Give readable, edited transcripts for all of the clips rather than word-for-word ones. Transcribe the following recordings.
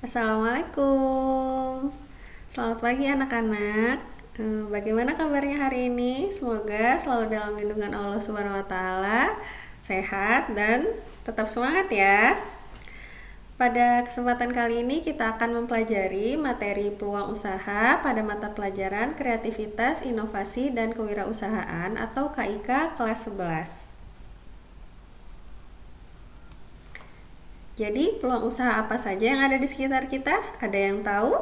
Assalamualaikum. Selamat pagi anak-anak. Bagaimana kabarnya hari ini? Semoga selalu dalam lindungan Allah Subhanahu wa taala, sehat dan tetap semangat ya. Pada kesempatan kali ini kita akan mempelajari materi peluang usaha pada mata pelajaran Kreativitas, Inovasi dan Kewirausahaan atau KIK kelas 11. Jadi, peluang usaha apa saja yang ada di sekitar kita? Ada yang tahu?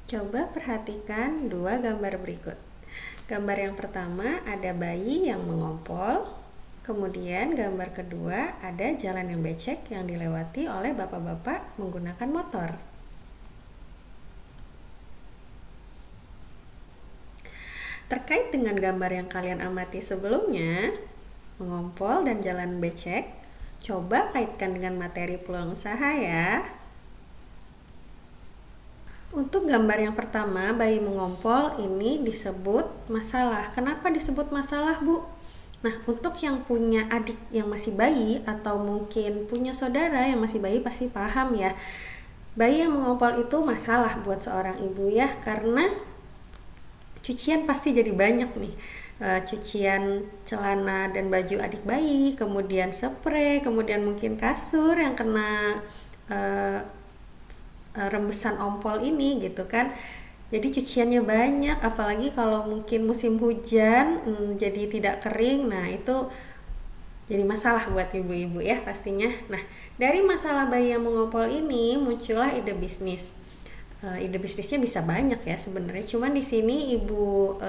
Coba perhatikan dua gambar berikut. Gambar yang pertama ada bayi yang mengompol. Kemudian gambar kedua ada jalan yang becek yang dilewati oleh bapak-bapak menggunakan motor. Terkait dengan gambar yang kalian amati sebelumnya, mengompol dan jalan becek, coba kaitkan dengan materi peluang usaha ya. Untuk gambar yang pertama, bayi mengompol ini disebut masalah. Kenapa disebut masalah, Bu? Nah, untuk yang punya adik yang masih bayi atau mungkin punya saudara yang masih bayi pasti paham ya. Bayi yang mengompol itu masalah buat seorang ibu ya, karena cucian pasti jadi banyak nih. Cucian celana dan baju adik bayi, kemudian spray, kemudian mungkin kasur yang kena rembesan ompol ini gitu kan. Jadi cuciannya banyak, apalagi kalau mungkin musim hujan jadi tidak kering. Nah, itu jadi masalah buat ibu-ibu ya pastinya. Nah, dari masalah bayi yang mengompol ini muncullah ide bisnis. Ide bisnisnya bisa banyak ya sebenarnya. Cuman di sini ibu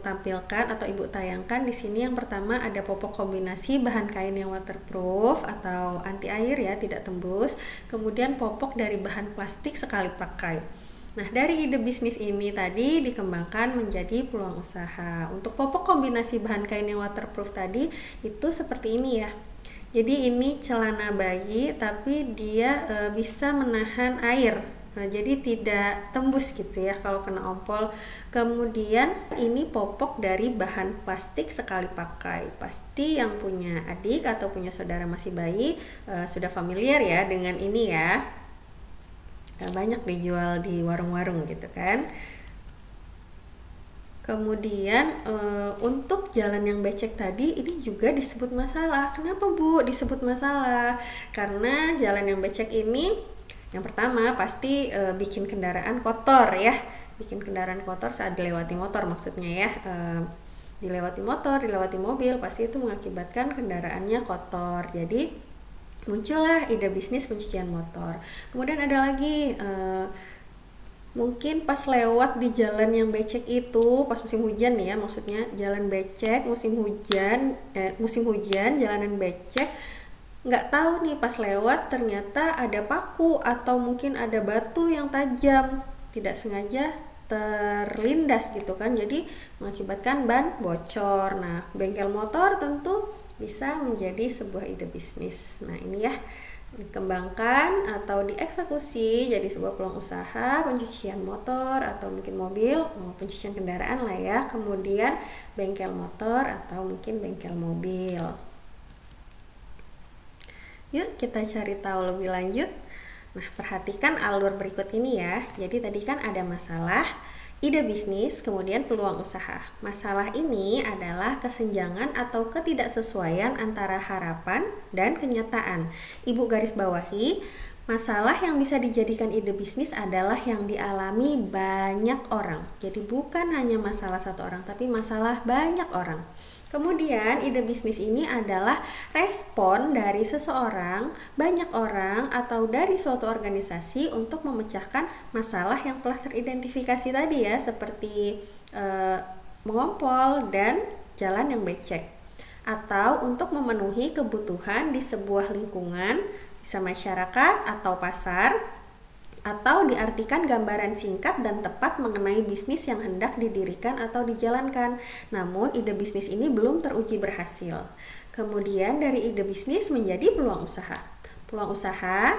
tampilkan atau ibu tayangkan di sini yang pertama ada popok kombinasi bahan kain yang waterproof atau anti air ya, tidak tembus. Kemudian popok dari bahan plastik sekali pakai. Nah, dari ide bisnis ini tadi dikembangkan menjadi peluang usaha. Untuk popok kombinasi bahan kain yang waterproof tadi itu seperti ini ya. Jadi ini celana bayi tapi dia bisa menahan air. Jadi tidak tembus gitu ya kalau kena ompol. Kemudian ini popok dari bahan plastik sekali pakai. Pasti yang punya adik atau punya saudara masih bayi sudah familiar ya dengan ini ya. Banyak dijual di warung-warung gitu kan. Kemudian untuk jalan yang becek tadi ini juga disebut masalah. Kenapa Bu disebut masalah? Karena jalan yang becek ini yang pertama pasti bikin kendaraan kotor ya. Bikin kendaraan kotor saat dilewati motor maksudnya ya. Dilewati motor, dilewati mobil pasti itu mengakibatkan kendaraannya kotor. Jadi muncullah ide bisnis pencucian motor. Kemudian ada lagi mungkin pas lewat di jalan yang becek itu pas musim hujan nih ya, maksudnya jalan becek musim hujan jalanan becek, nggak tahu nih pas lewat ternyata ada paku atau mungkin ada batu yang tajam, tidak sengaja terlindas gitu kan, jadi mengakibatkan ban bocor. Nah, bengkel motor tentu bisa menjadi sebuah ide bisnis. Nah, ini ya dikembangkan atau dieksekusi jadi sebuah peluang usaha pencucian motor atau mungkin mobil, pencucian kendaraan lah ya, kemudian bengkel motor atau mungkin bengkel mobil. Yuk kita cari tahu lebih lanjut. Nah, perhatikan alur berikut ini ya. Jadi tadi kan ada masalah, ide bisnis, kemudian peluang usaha. Masalah ini adalah kesenjangan atau ketidaksesuaian antara harapan dan kenyataan. Ibu garis bawahi, masalah yang bisa dijadikan ide bisnis adalah yang dialami banyak orang. Jadi bukan hanya masalah satu orang, tapi masalah banyak orang. Kemudian ide bisnis ini adalah respon dari seseorang, banyak orang, atau dari suatu organisasi untuk memecahkan masalah yang telah teridentifikasi tadi ya, seperti mengompol dan jalan yang becek. Atau untuk memenuhi kebutuhan di sebuah lingkungan, bisa masyarakat atau pasar, atau diartikan gambaran singkat dan tepat mengenai bisnis yang hendak didirikan atau dijalankan. Namun ide bisnis ini belum teruji berhasil. Kemudian dari ide bisnis menjadi peluang usaha. Peluang usaha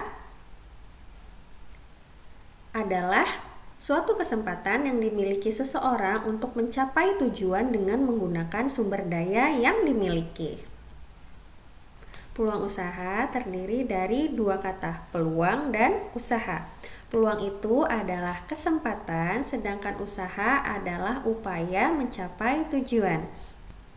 adalah suatu kesempatan yang dimiliki seseorang untuk mencapai tujuan dengan menggunakan sumber daya yang dimiliki. Peluang usaha terdiri dari dua kata, peluang dan usaha. Peluang itu adalah kesempatan, sedangkan usaha adalah upaya mencapai tujuan.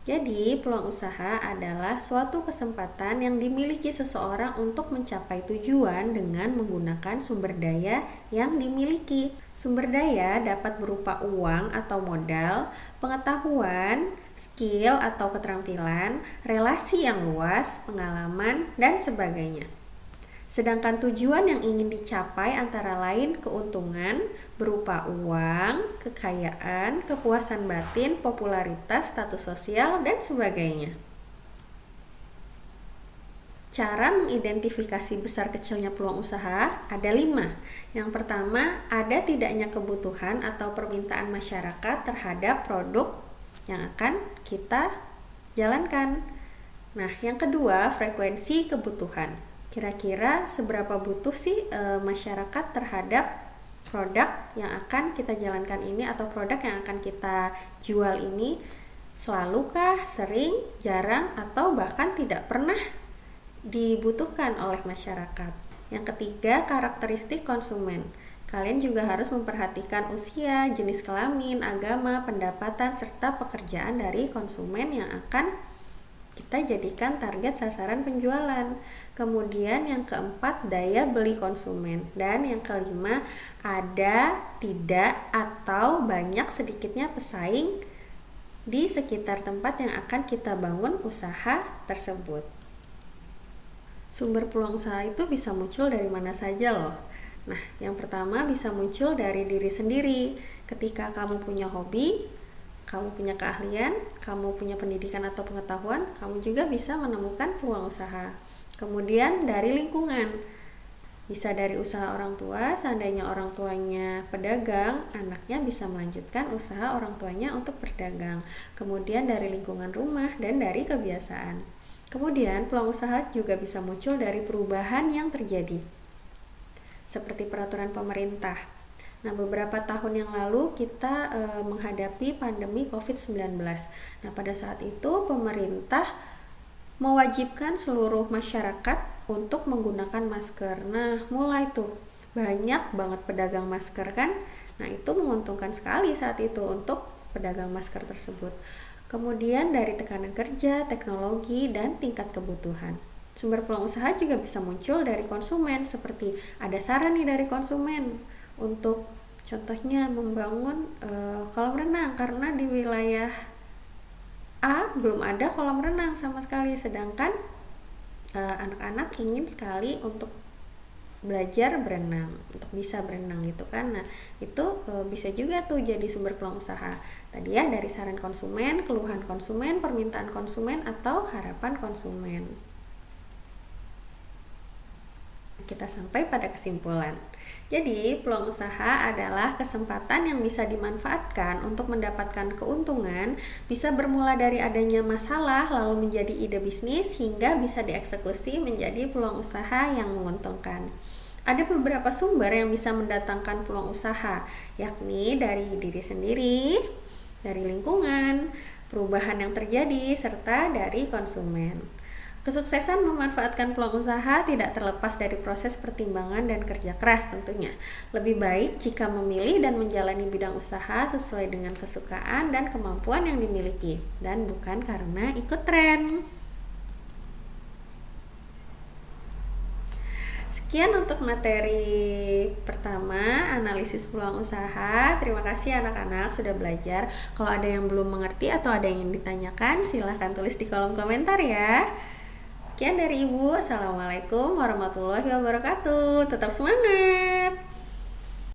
Jadi, peluang usaha adalah suatu kesempatan yang dimiliki seseorang untuk mencapai tujuan dengan menggunakan sumber daya yang dimiliki. Sumber daya dapat berupa uang atau modal, pengetahuan, skill atau keterampilan, relasi yang luas, pengalaman, dan sebagainya. Sedangkan tujuan yang ingin dicapai antara lain keuntungan berupa uang, kekayaan, kepuasan batin, popularitas, status sosial, dan sebagainya. Cara mengidentifikasi besar kecilnya peluang usaha ada 5. Yang pertama, ada tidaknya kebutuhan atau permintaan masyarakat terhadap produk yang akan kita jalankan. Nah, yang kedua, frekuensi kebutuhan. Kira-kira seberapa butuh sih masyarakat terhadap produk yang akan kita jalankan ini atau produk yang akan kita jual ini? Selالukah, sering, jarang, atau bahkan tidak pernah dibutuhkan oleh masyarakat? Yang ketiga, karakteristik konsumen. Kalian juga harus memperhatikan usia, jenis kelamin, agama, pendapatan, serta pekerjaan dari konsumen yang akan kita jadikan target sasaran penjualan. Kemudian yang keempat, daya beli konsumen. Dan yang kelima, ada, tidak, atau banyak sedikitnya pesaing di sekitar tempat yang akan kita bangun usaha tersebut. Sumber peluang usaha itu bisa muncul dari mana saja loh. Nah, yang pertama bisa muncul dari diri sendiri. Ketika kamu punya hobi, kamu punya keahlian, kamu punya pendidikan atau pengetahuan, kamu juga bisa menemukan peluang usaha. Kemudian dari lingkungan, bisa dari usaha orang tua, seandainya orang tuanya pedagang, anaknya bisa melanjutkan usaha orang tuanya untuk berdagang. Kemudian dari lingkungan rumah dan dari kebiasaan. Kemudian peluang usaha juga bisa muncul dari perubahan yang terjadi, seperti peraturan pemerintah. Nah, beberapa tahun yang lalu kita menghadapi pandemi COVID-19. Nah, pada saat itu pemerintah mewajibkan seluruh masyarakat untuk menggunakan masker. Nah, mulai tuh banyak banget pedagang masker kan. Nah, itu menguntungkan sekali saat itu untuk pedagang masker tersebut. Kemudian dari tekanan kerja, teknologi, dan tingkat kebutuhan. Sumber peluang usaha juga bisa muncul dari konsumen, seperti ada saran nih dari konsumen untuk contohnya membangun kolam renang, karena di wilayah A belum ada kolam renang sama sekali, sedangkan anak-anak ingin sekali untuk belajar berenang, untuk bisa berenang gitu kan. Nah, itu bisa juga tuh jadi sumber peluang usaha. Tadi ya, dari saran konsumen, keluhan konsumen, permintaan konsumen, atau harapan konsumen. Kita sampai pada kesimpulan. Jadi, peluang usaha adalah kesempatan yang bisa dimanfaatkan untuk mendapatkan keuntungan, bisa bermula dari adanya masalah lalu menjadi ide bisnis hingga bisa dieksekusi menjadi peluang usaha yang menguntungkan. Ada beberapa sumber yang bisa mendatangkan peluang usaha, yakni dari diri sendiri, dari lingkungan, perubahan yang terjadi, serta dari konsumen. Kesuksesan memanfaatkan peluang usaha tidak terlepas dari proses pertimbangan dan kerja keras tentunya. Lebih baik jika memilih dan menjalani bidang usaha sesuai dengan kesukaan dan kemampuan yang dimiliki, dan bukan karena ikut tren. Sekian untuk materi pertama, analisis peluang usaha. Terima kasih anak-anak sudah belajar. Kalau ada yang belum mengerti atau ada yang ingin ditanyakan, silahkan tulis di kolom komentar ya. Sekian dari Ibu. Assalamualaikum warahmatullahi wabarakatuh. Tetap semangat.